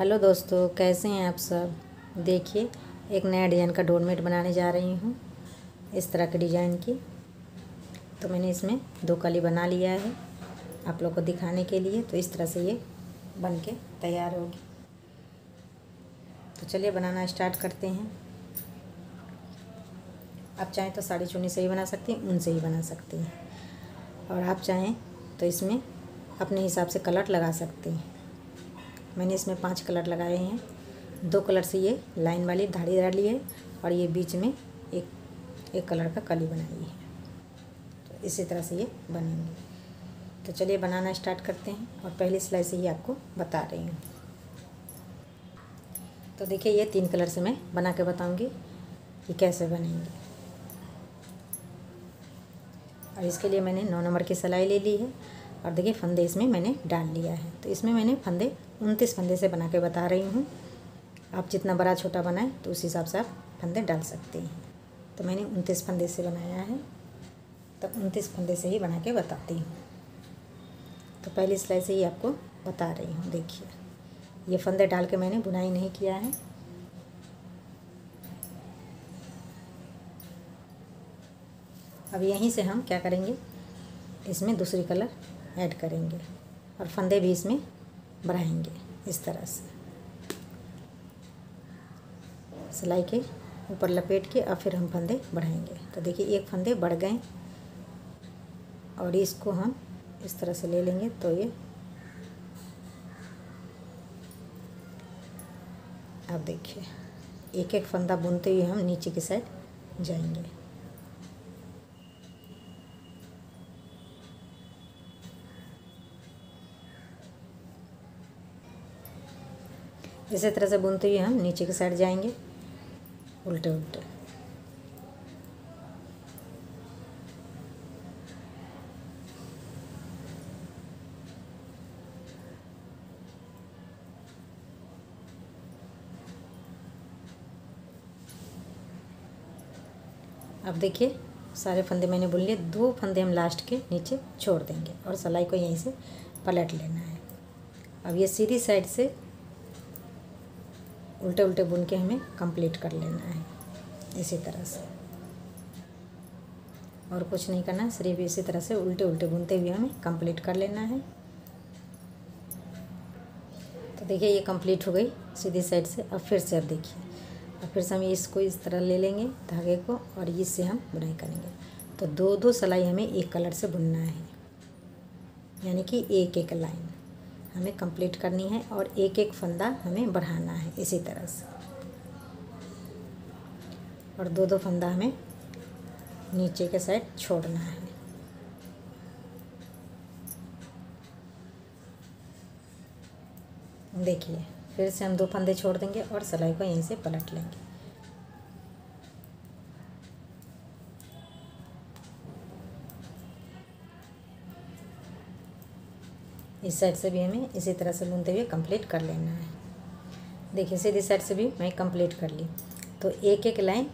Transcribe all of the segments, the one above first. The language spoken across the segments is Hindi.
हेलो दोस्तों, कैसे हैं आप सब। देखिए, एक नया डिज़ाइन का डोरमेट बनाने जा रही हूँ, इस तरह के डिज़ाइन की। तो मैंने इसमें 2 कली बना लिया है आप लोग को दिखाने के लिए। तो इस तरह से ये बन के तैयार होगी। तो चलिए बनाना स्टार्ट करते हैं। आप चाहें तो साड़ी चुन्नी से ही बना सकती हैं, ऊन से ही बना सकती हैं, और आप चाहें तो इसमें अपने हिसाब से कलर लगा सकते हैं। मैंने इसमें 5 कलर लगाए हैं। 2 कलर से ये लाइन वाली धारी डाली है और ये बीच में एक कलर का कली बनाई है। तो इसी तरह से ये बनेंगे। तो चलिए बनाना स्टार्ट करते हैं, और पहली सिलाई से ही आपको बता रही हूँ। तो देखिए, ये 3 कलर से मैं बना के बताऊँगी कि कैसे बनेंगे। और इसके लिए मैंने 9 नंबर की सिलाई ले ली है, और देखिए फंदे इसमें मैंने डाल लिया है। तो इसमें मैंने फंदे 29 फंदे से बना के बता रही हूँ। आप जितना बड़ा छोटा बनाएं तो उस हिसाब से आप फंदे डाल सकते हैं। तो मैंने 29 फंदे से बनाया है, तो 29 फंदे से ही बना के बताती हूँ। तो पहली सिलाई से ही आपको बता रही हूँ। देखिए, ये फंदे डाल के मैंने बुनाई नहीं किया है। अब यहीं से हम क्या करेंगे, इसमें दूसरी कलर ऐड करेंगे और फंदे भी इसमें बढ़ाएंगे इस तरह से। सिलाई के ऊपर लपेट के और फिर हम फंदे बढ़ाएंगे। तो देखिए, एक फंदे बढ़ गए, और इसको हम इस तरह से ले लेंगे। तो ये अब देखिए, एक एक फंदा बुनते हुए हम नीचे की साइड जाएंगे। इसी तरह से बुनते हुए हम नीचे की साइड जाएंगे, उल्टे उल्टे। अब देखिए, सारे फंदे मैंने बुन लिए। 2 फंदे हम लास्ट के नीचे छोड़ देंगे और सिलाई को यहीं से पलट लेना है। अब ये सीधी साइड से उल्टे उल्टे बुन के हमें कंप्लीट कर लेना है इसी तरह से, और कुछ नहीं करना, सिर्फ इसी तरह से उल्टे उल्टे बुनते हुए हमें कंप्लीट कर लेना है। तो देखिए, ये कंप्लीट हो गई सीधी साइड से। अब फिर से, अब देखिए, अब फिर से हम इसको इस तरह ले लेंगे धागे को, और इससे हम बुनाई करेंगे। तो 2 सिलाई हमें एक कलर से बुनना है, यानी कि एक एक लाइन हमें कंप्लीट करनी है, और एक एक फंदा हमें बढ़ाना है इसी तरह से, और 2 फंदा हमें नीचे के साइड छोड़ना है। देखिए, फिर से हम 2 फंदे छोड़ देंगे और सिलाई को यहीं से पलट लेंगे। इस साइड से भी हमें इसी तरह से बुनते हुए कंप्लीट कर लेना है। देखिए, सीधी साइड से भी मैं कंप्लीट कर ली। तो एक एक लाइन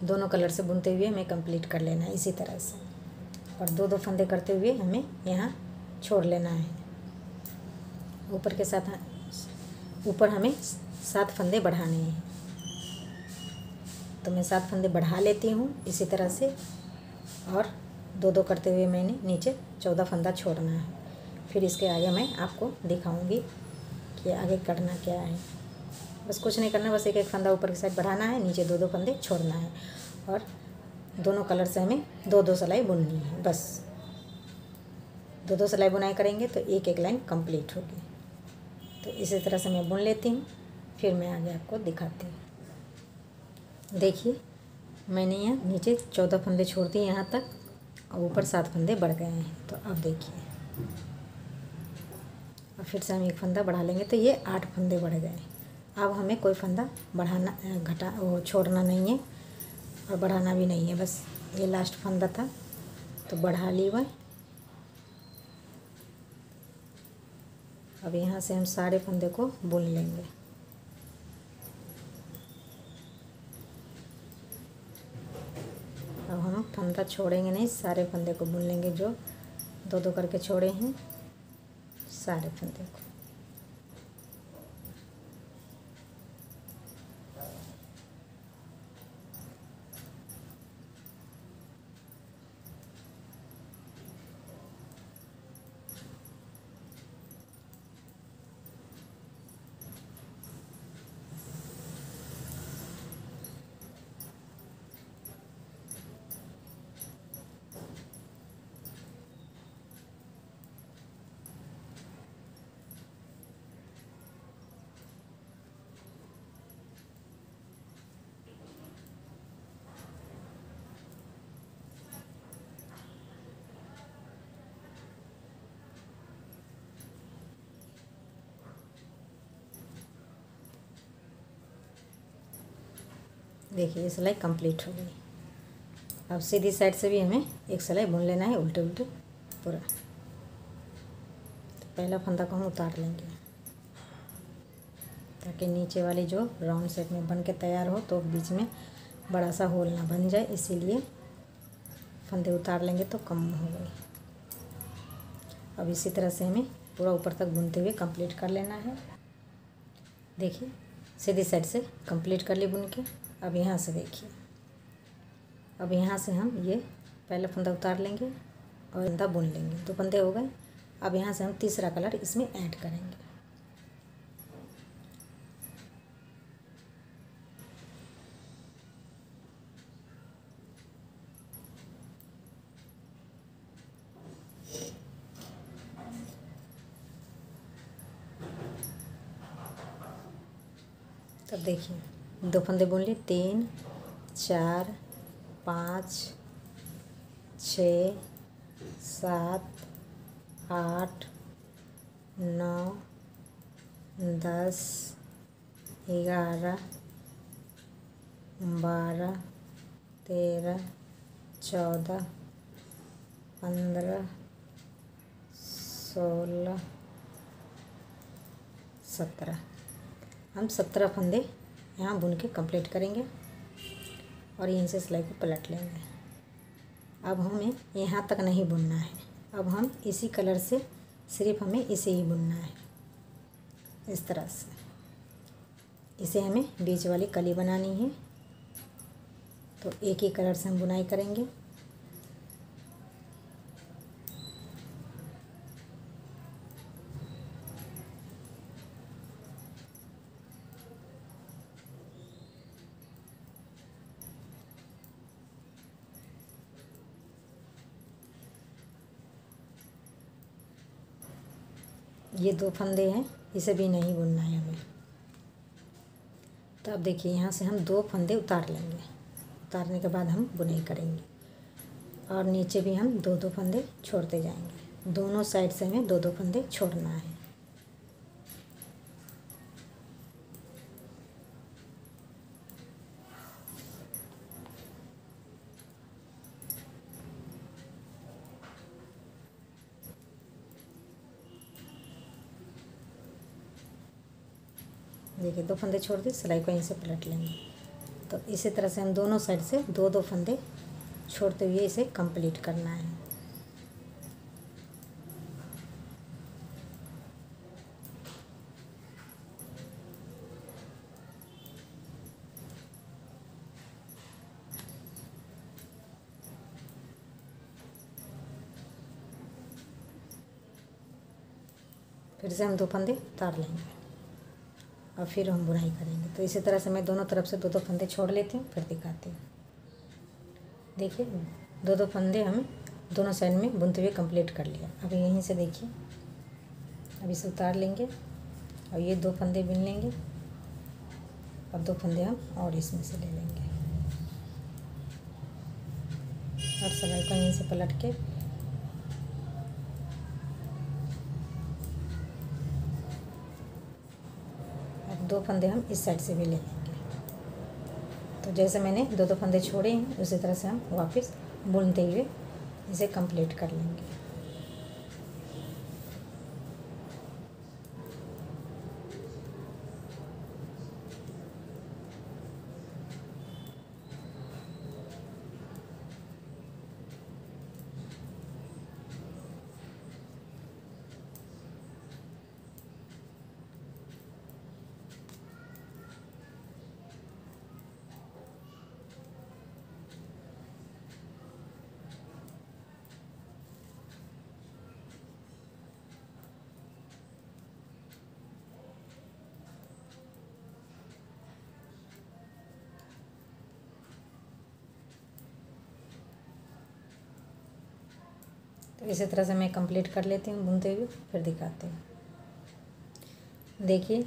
दोनों कलर से बुनते हुए हमें कंप्लीट कर लेना है इसी तरह से, और 2 फंदे करते हुए हमें यहाँ छोड़ लेना है। ऊपर के साथ ऊपर हमें 7 फंदे बढ़ाने हैं। तो मैं 7 फंदे बढ़ा लेती हूँ इसी तरह से, और 2 करते हुए मैंने नीचे 14 फंदा छोड़ना है। फिर इसके आगे मैं आपको दिखाऊंगी कि आगे करना क्या है। बस कुछ नहीं करना, बस एक एक फंदा ऊपर की साइड बढ़ाना है, नीचे 2 फंदे छोड़ना है, और दोनों कलर से हमें 2 सिलाई बुननी है। बस 2 सिलाई बुनाई करेंगे तो एक एक लाइन कंप्लीट होगी। तो इसी तरह से मैं बुन लेती हूँ, फिर मैं आगे आपको दिखाती हूँ। देखिए, मैंने यहाँ नीचे 14 फंदे छोड़ दिए यहाँ तक, और ऊपर 7 फंदे बढ़ गए हैं। तो अब देखिए, और फिर से हम एक फंदा बढ़ा लेंगे, तो ये 8 फंदे बढ़ गए। अब हमें कोई फंदा बढ़ाना छोड़ना नहीं है और बढ़ाना भी नहीं है। बस ये लास्ट फंदा था, तो बढ़ा ली वह। अब यहाँ से हम सारे फंदे को बुन लेंगे। अब हम फंदा छोड़ेंगे नहीं, सारे फंदे को बुन लेंगे। जो 2 करके छोड़े हैं सारे फंदे को। देखिए ये सिलाई कंप्लीट हो गई। अब सीधी साइड से भी हमें एक सिलाई बुन लेना है उल्टे उल्टे पूरा। तो पहला फंदा को हम उतार लेंगे ताकि नीचे वाली जो राउंड शेप में बन के तैयार हो तो बीच में बड़ा सा होल ना बन जाए, इसीलिए फंदे उतार लेंगे तो कम हो गई। अब इसी तरह से हमें पूरा ऊपर तक बुनते हुए कंप्लीट कर लेना है। देखिए सीधी साइड से कंप्लीट कर ली बुन के। अब यहाँ से देखिए, अब यहाँ से हम ये पहला फंदा उतार लेंगे और फंदा बुन लेंगे। 2 फंदे हो गए। अब यहाँ से हम तीसरा कलर इसमें ऐड करेंगे। तब देखिए 2 फंदे बुन लिए, 3 4 5 6 7 8 9 10 11 12 13 14 15 16 17। हम 17 फंदे यहाँ बुन के कंप्लीट करेंगे और यहीं से सिलाई को पलट लेंगे। अब हमें यहाँ तक नहीं बुनना है, अब हम इसी कलर से सिर्फ हमें इसे ही बुनना है। इस तरह से इसे हमें बीच वाली कली बनानी है, तो एक ही कलर से हम बुनाई करेंगे। ये 2 फंदे हैं, इसे भी नहीं बुनना है हमें। तो अब देखिए यहाँ से हम 2 फंदे उतार लेंगे। उतारने के बाद हम बुनाई करेंगे और नीचे भी हम 2-2 फंदे छोड़ते जाएंगे। दोनों साइड से हमें 2-2 फंदे छोड़ना है। देखिए 2 फंदे छोड़ दिए, सिलाई को यहीं से पलट लेंगे। तो इसी तरह से हम दोनों साइड से 2-2 फंदे छोड़ते हुए इसे कंप्लीट करना है। फिर से हम 2 फंदे उतार लेंगे और फिर हम बुनाई करेंगे। तो इसी तरह से मैं दोनों तरफ से 2-2 फंदे छोड़ लेती हूँ, फिर दिखाती हूँ। देखिए 2-2 फंदे हम दोनों साइड में बुनते हुए कंप्लीट कर लिया। अब यहीं से देखिए, अब इसे उतार लेंगे और ये 2 फंदे बुन लेंगे। अब 2 फंदे हम और इसमें से ले लेंगे और सिलाई को यहीं से पलट के अब 2 फंदे हम इस साइड से भी ले लेंगे। तो जैसे मैंने 2-2 फंदे छोड़े हैं उसी तरह से हम वापस बुनते हुए इसे कंप्लीट कर लेंगे। तो इसी तरह से मैं कंप्लीट कर लेती हूँ बुनते हुए, फिर दिखाती हूँ। देखिए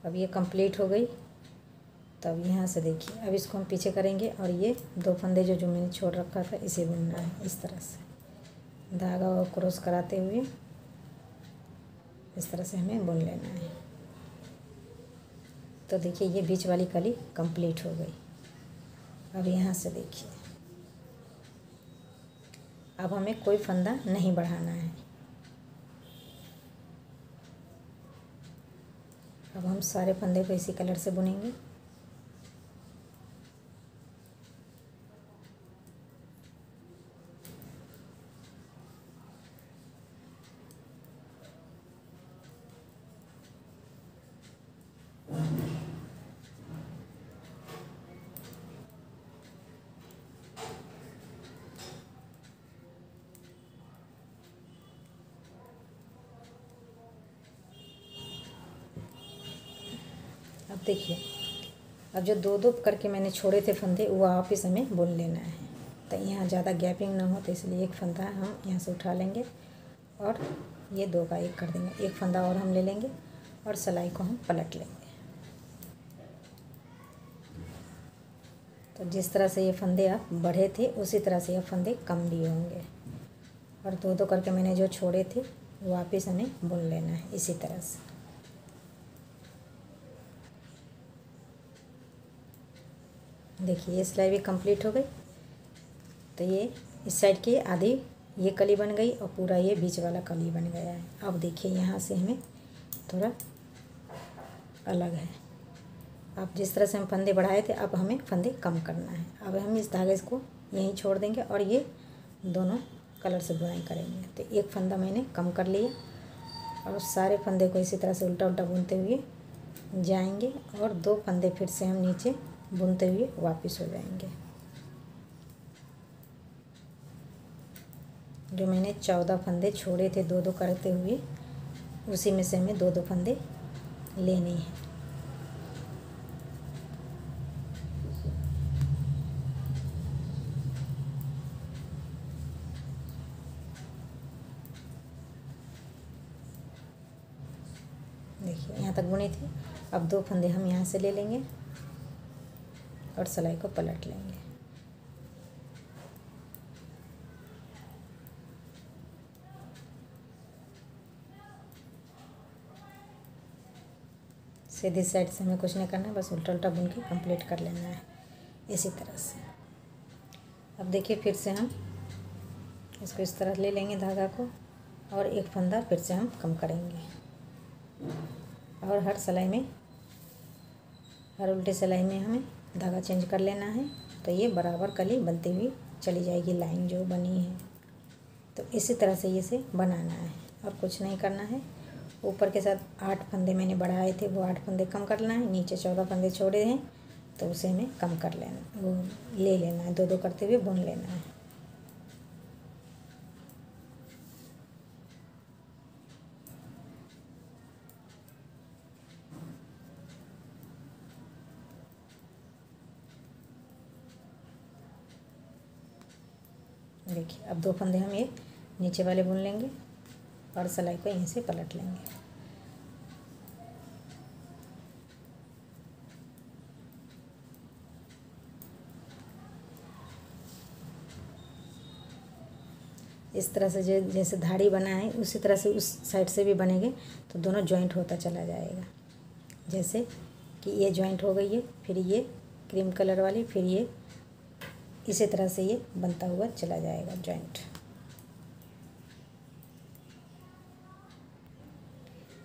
अब ये कंप्लीट हो गई। तब यहाँ से देखिए, अब इसको हम पीछे करेंगे और ये 2 फंदे जो मैंने छोड़ रखा था इसे बुनना है। इस तरह से धागा और क्रॉस कराते हुए इस तरह से हमें बुन लेना है। तो देखिए ये बीच वाली कली कंप्लीट हो गई। अब यहाँ से देखिए, अब हमें कोई फंदा नहीं बढ़ाना है। अब हम सारे फंदे को इसी कलर से बुनेंगे। अब देखिए, अब जो दो दो करके मैंने छोड़े थे फंदे वो वापस हमें बुन लेना है। तो यहाँ ज़्यादा गैपिंग ना हो तो इसलिए एक फंदा हम यहाँ से उठा लेंगे और ये दो का एक कर देंगे। एक फंदा और हम ले लेंगे और सिलाई को हम पलट लेंगे। तो जिस तरह से ये फंदे आप बढ़े थे उसी तरह से ये फंदे कम भी होंगे। और दो दो करके मैंने जो छोड़े थे वो वापस हमें बुन लेना है इसी तरह से। देखिए ये सिलाई भी कंप्लीट हो गई। तो ये इस साइड की आधी ये कली बन गई और पूरा ये बीच वाला कली बन गया है। अब देखिए यहाँ से हमें थोड़ा अलग है। अब जिस तरह से हम फंदे बढ़ाए थे अब हमें फंदे कम करना है। अब हम इस धागे को यहीं छोड़ देंगे और ये दोनों कलर से बुनाई करेंगे। तो एक फंदा मैंने कम कर लिया और सारे फंदे को इसी तरह से उल्टा उल्टा बुनते हुए जाएंगे और दो फंदे फिर से हम नीचे बुनते हुए वापस हो जाएंगे। जो मैंने 14 फंदे छोड़े थे दो दो करते हुए उसी में से हमें दो दो फंदे लेने हैं। देखिए यहाँ तक बुनी थी। अब दो फंदे हम यहाँ से ले लेंगे और सिलाई को पलट लेंगे। सीधी साइड से हमें कुछ नहीं करना है, बस उल्टा उल्टा बुन के कंप्लीट कर लेना है इसी तरह से। अब देखिए फिर से हम इसको इस तरह ले लेंगे धागा को और एक फंदा फिर से हम कम करेंगे। और हर सिलाई में, हर उल्टे सिलाई में हमें धागा चेंज कर लेना है। तो ये बराबर कली बनती हुई चली जाएगी, लाइन जो बनी है। तो इसी तरह से इसे बनाना है और कुछ नहीं करना है। ऊपर के साथ 8 फंदे मैंने बढ़ाए थे वो 8 फंदे कम करना है। नीचे 14 फंदे छोड़े हैं तो उसे हमें कम कर लेना, वो ले लेना है, दो दो करते हुए बुन लेना है। देखिए अब दो फंदे हम ये नीचे वाले बुन लेंगे और सिलाई को यहीं से पलट लेंगे। इस तरह से जैसे धाड़ी बना है उसी तरह से उस साइड से भी बनेंगे तो दोनों जॉइंट होता चला जाएगा। जैसे कि ये जॉइंट हो गई है, फिर ये क्रीम कलर वाली, फिर ये, इसी तरह से ये बनता हुआ चला जाएगा जॉइंट।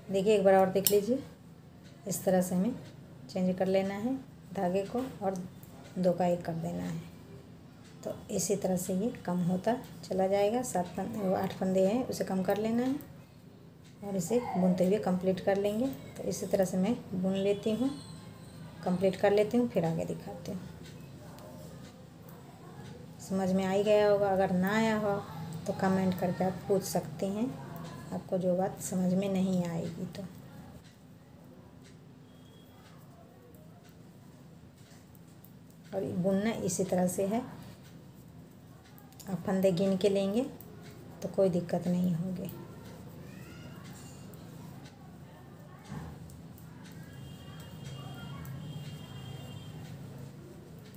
देखिए एक बार और देख लीजिए। इस तरह से हमें चेंज कर लेना है धागे को और दो का एक कर देना है। तो इसी तरह से ये कम होता चला जाएगा। 8 फंदे हैं उसे कम कर लेना है और इसे बुनते हुए कंप्लीट कर लेंगे। तो इसी तरह से मैं बुन लेती हूँ, कंप्लीट कर लेती हूँ, फिर आगे दिखाती हूँ। समझ में आ ही गया होगा। अगर ना आया हो तो कमेंट करके आप पूछ सकते हैं, आपको जो बात समझ में नहीं आएगी तो। और बुनना इसी तरह से है। आप फंदे गिन के लेंगे तो कोई दिक्कत नहीं होगी।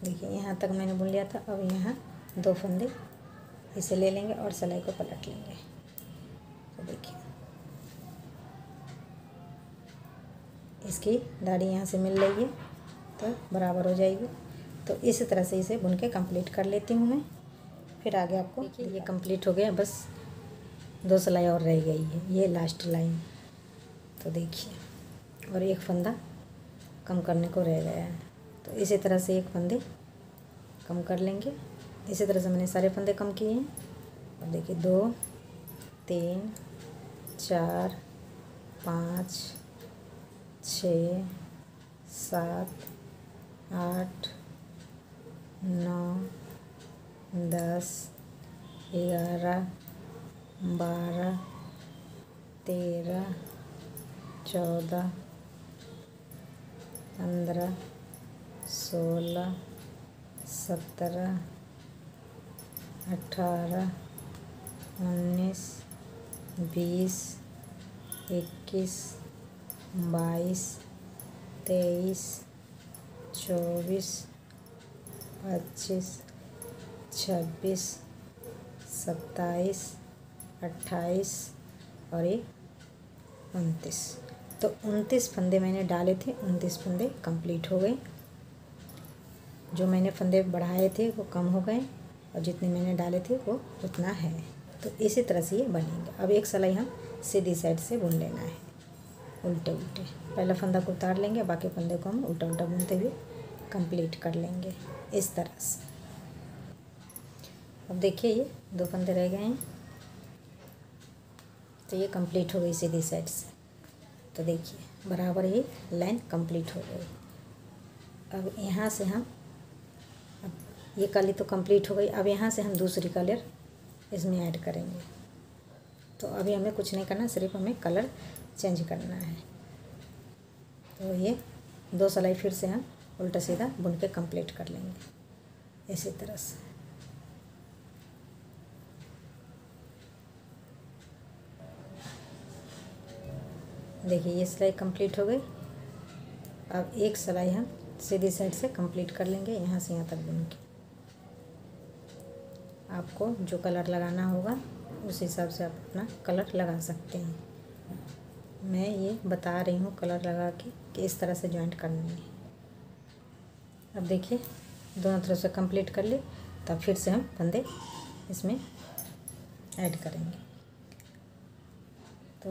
देखिए यहाँ तक मैंने बुन लिया था। अब यहाँ दो फंदे इसे ले लेंगे और सिलाई को पलट लेंगे। तो देखिए इसकी दाढ़ी यहाँ से मिल रही है तो बराबर हो जाएगी। तो इस तरह से इसे बुन के कंप्लीट कर लेती हूँ मैं। फिर आगे आपको ये कंप्लीट हो गया, बस 2 सिलाई और रह गई है, ये लास्ट लाइन। तो देखिए, और एक फंदा कम करने को रह गया है। तो इसी तरह से एक फंदे कम कर लेंगे। इसी तरह से मैंने सारे फंदे कम किए हैं। और देखिए 2 3 4 5 6 7 8 9 10 11 12 13 14 15 16 17 18 19 20 21 22 23 24 25 26 27 28 और ये 29। तो 29 फंदे मैंने डाले थे, 29 फंदे कंप्लीट हो गए। जो मैंने फंदे बढ़ाए थे वो कम हो गए और जितने मैंने डाले थे वो उतना है। तो इसी तरह से ये बनेंगे। अब एक सिलाई हम सीधी साइड से बुन लेना है, उल्टे उल्टे। पहला फंदा को उतार लेंगे, बाकी फंदे को हम उल्टा उल्टा बुनते हुए कंप्लीट कर लेंगे इस तरह से। अब देखिए ये 2 फंदे रह गए हैं, तो ये कंप्लीट हो गई सीधी साइड से। तो देखिए बराबर ही लाइन कंप्लीट हो गई। अब यहाँ से हम, अब ये कली तो कंप्लीट हो गई, अब यहाँ से हम दूसरी कलर इसमें ऐड करेंगे। तो अभी हमें कुछ नहीं करना, सिर्फ हमें कलर चेंज करना है। तो ये 2 सिलाई फिर से हम उल्टा सीधा बुन के कंप्लीट कर लेंगे इसी तरह से। देखिए ये सिलाई कंप्लीट हो गई। अब एक सिलाई हम सीधी साइड से कंप्लीट कर लेंगे, यहाँ से यहाँ तक बुन के। आपको जो कलर लगाना होगा उस हिसाब से आप अपना कलर लगा सकते हैं। मैं ये बता रही हूँ कलर लगा के कि इस तरह से जॉइंट करनी है। अब देखिए दोनों तरफ से कंप्लीट कर लिए, तब फिर से हम फंदे इसमें ऐड करेंगे। तो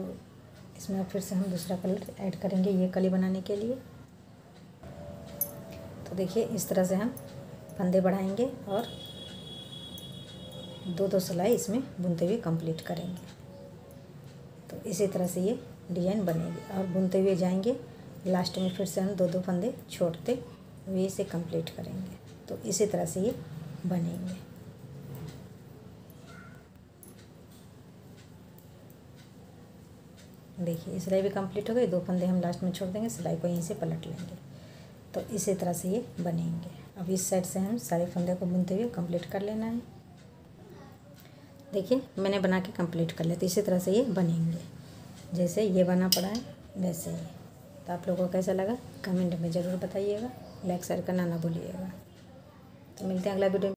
इसमें फिर से हम दूसरा कलर ऐड करेंगे ये कली बनाने के लिए। तो देखिए इस तरह से हम फंदे बढ़ाएंगे और 2-2 सिलाई इसमें बुनते हुए कंप्लीट करेंगे। तो इसी तरह से ये डिजाइन बनेगी और बुनते हुए जाएंगे। लास्ट में फिर से हम 2-2 फंदे छोड़ते हुए इसे कंप्लीट करेंगे। तो इसी तरह से ये बनेंगे। देखिए सिलाई भी कंप्लीट हो गई, 2 फंदे हम लास्ट में छोड़ देंगे, सिलाई को यहीं से पलट लेंगे। तो इसी तरह से ये बनेंगे। अब इस साइड से हम सारे फंदे को बुनते हुए कंप्लीट कर लेना है। देखिए मैंने बना के कंप्लीट कर लिया। तो इसी तरह से ये बनेंगे, जैसे ये बना पड़ा है वैसे ही। तो आप लोगों को कैसा लगा कमेंट में ज़रूर बताइएगा, लाइक शेयर करना ना भूलिएगा। तो मिलते हैं अगला वीडियो में।